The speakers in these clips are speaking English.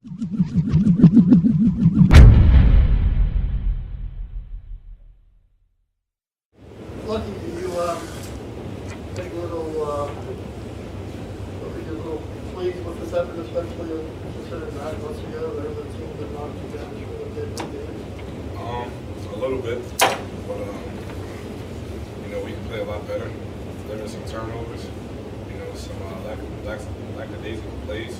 Lucky, do you take a little, your little pleased with this effort, especially considering 9 months ago, there was a team that knocked you down, really did the game? A little bit, but we can play a lot better. There were some turnovers, some lackadaisical plays,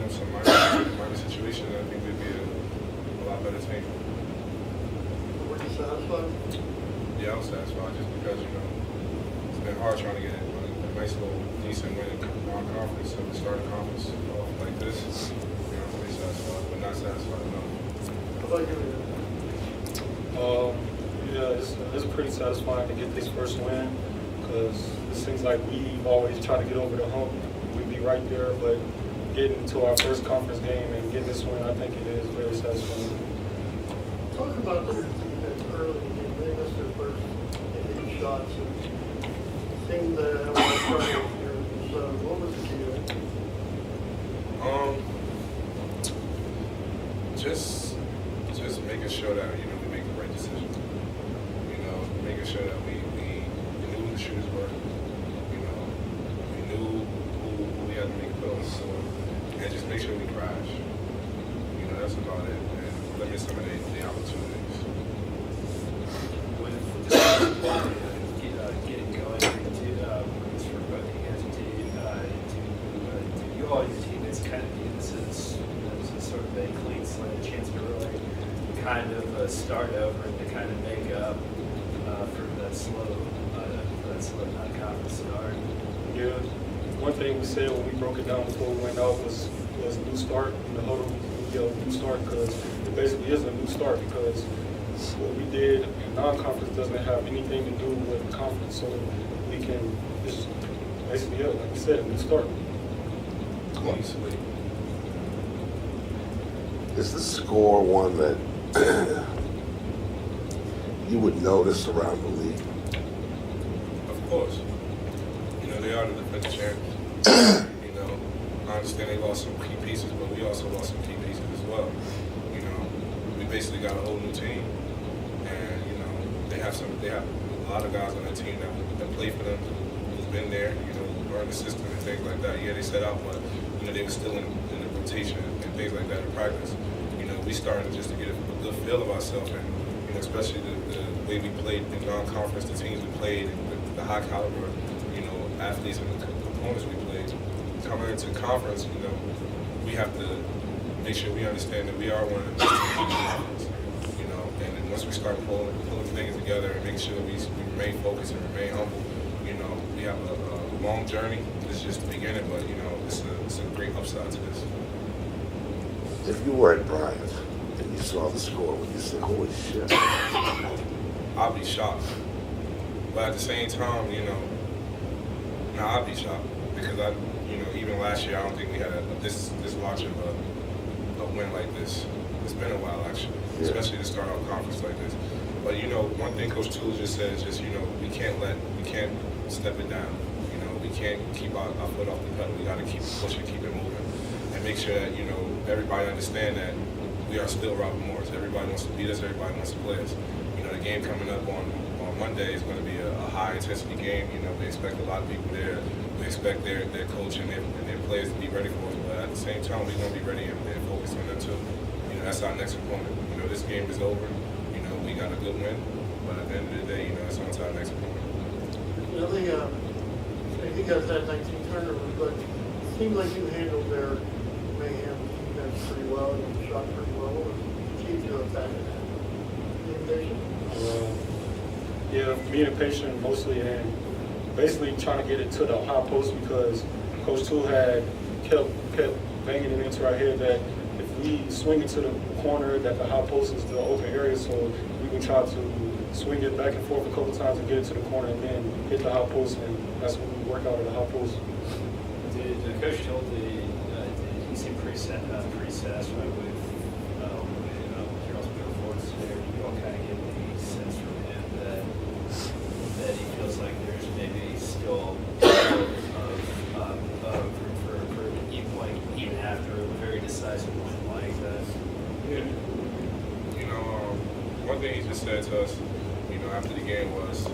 some minor situations. I think we'd be a lot better team. Were you satisfied? Yeah, I was satisfied just because, it's been hard trying to get a nice little decent win in non-conference. So to start a conference off like this, I'm pretty satisfied, but not satisfied enough. How about you? Yeah, it's pretty satisfying to get this first win because it seems like we always try to get over the hump. We'd be right there, but getting to our first conference game and getting this win, I think it is very satisfying. Talk about the defense early in the game. They missed their first 8 shots and seemed to have a lot of trouble here. So what was the key to it? Just making sure that we make the right decision. Making sure that we knew who the shooters were. We knew who we had to make a put on the floor, and just make sure we crash. That's about it, and limit some of the opportunities. With this getting going, for both you guys, do you all your teammates kind of view this as sort of a clean slate, a chance to really kind of start over and to kind of make up for that slow non-conference start? Yeah, one thing we said when we broke it down before we went out was new start in the huddle. New start because it basically is a new start because what we did in non-conference doesn't have anything to do with conference, so we can just basically, like you said, a new start. Is the score one that you would notice around the league? Of course. They are the defensive champions. I understand they lost some key pieces, but we also lost some key pieces as well. We basically got a whole new team, and they have a lot of guys on that team that play for them, who's been there, learn the system and things like that. Yeah, they set out, but they were still in the rotation and things like that in practice. We started just to get a good feel of ourselves, and especially the way we played in non-conference, the teams we played, and the high caliber, athletes and the opponents we played. Coming into conference, we have to make sure we understand that we are one of the best teams in the conference. And then once we start pulling things together and making sure that we remain focused and remain humble, we have a long journey. This is just the beginning, but it's a great upside to this. If you were at Bryant and you saw the score, would you say, "Holy shit"? I'll be shocked, but at the same time, I'll be shocked because even last year, I don't think we had this large of a win like this. It's been a while, actually, especially to start off conference like this. But one thing Coach Toole just said is just we can't step it down. We can't keep our foot off the pedal. We got to keep pushing, keep it moving, and make sure that everybody understand that we are still Robert Morris. Everybody wants to beat us. Everybody wants to play us. The game coming up on Monday is going to be a high intensity game. We expect a lot of people there. We expect their coach and their players to be ready for us. But at the same time, we're going to be ready and focused on them too. That's our next opponent. This game is over. We got a good win. But at the end of the day, it's on to our next opponent. You guys had 19 turnovers, but it seemed like you handled their mayhem defense pretty well and you shot pretty well. What was the key to attacking that? Communication? Yeah, communication mostly, and basically trying to get it to the high post because Coach Toole had kept banging it into our head that if we swing it to the corner, that the high post is the open area, so we can try to swing it back and forth a couple times and get it to the corner and then hit the high post, and that's when we work out of the high post. Did Coach Toole, did he seem pretty satisfied with Carroll's performance there? You all kind of get the sense from him that he feels like there's maybe still of room for even after a emphasize it like that? Yeah. You know, one thing he just said to us, you know, after the game was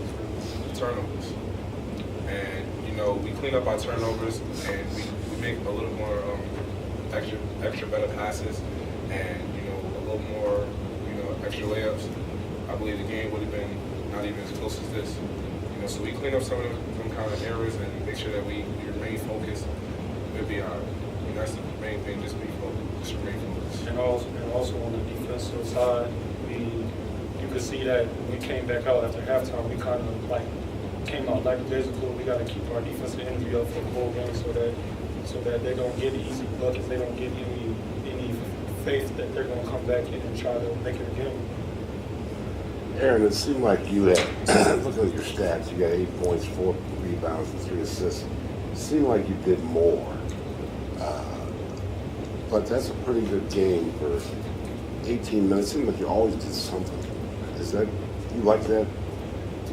turnovers. And, you know, we clean up our turnovers and we make a little more extra better passes and, you know, a little more, you know, extra layups. I believe the game would have been not even as close as this. You know, so we clean up some of them kind of errors and make sure that we remain focused. We'll be all right. I mean, that's the main thing, just be focused, just remain focused. And also on the defensive side, you could see that when we came back out after halftime, we kind of like came out like physical. We got to keep our defensive energy up for the whole game so that they don't get easy buckets, they don't get any faith that they're going to come back in and try to make it again. Aaron, it seemed like you had, looking at your stats, you got 8 points, 4 rebounds, and 3 assists. It seemed like you did more. But that's a pretty good game for 18 minutes. It seemed like you always did something. Is that, you like that?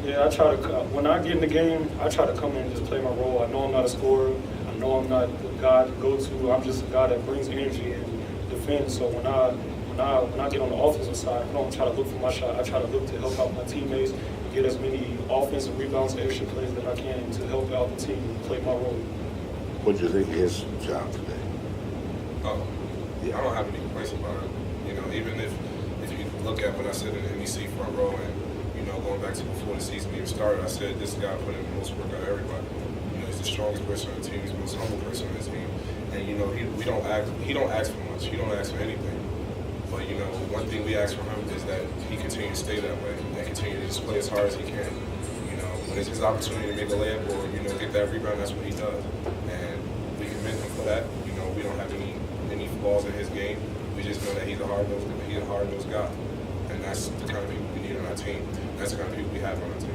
Yeah, I try to, when I get in the game, I try to come in and just play my role. I know I'm not a scorer. I know I'm not the guy to go to. I'm just a guy that brings energy and defends. So when I get on the offensive side, I don't try to look for my shot. I try to look to help out my teammates, get as many offensive rebounds and extra plays that I can to help out the team and play my role. What do you think of his job today? Oh, yeah, I don't have any complaints about it. You know, even if you look at what I said in the NEC front row and, you know, going back to before the season even started, I said this guy put in the most work out of everybody. You know, he's the strongest person on the team. He's the most humble person on the team. And, you know, he don't ask for much. He don't ask for anything. But, you know, one thing we ask from him is that he continue to stay that way and continue to just play as hard as he can. You know, when it's his opportunity to make a layup or, you know, get that rebound, that's what he does. And we commend him for that. You know, we don't have any flaws in his game. We just know that he's a hard-nosed guy. And that's the kind of people we need on our team. That's the kind of people we have on our team.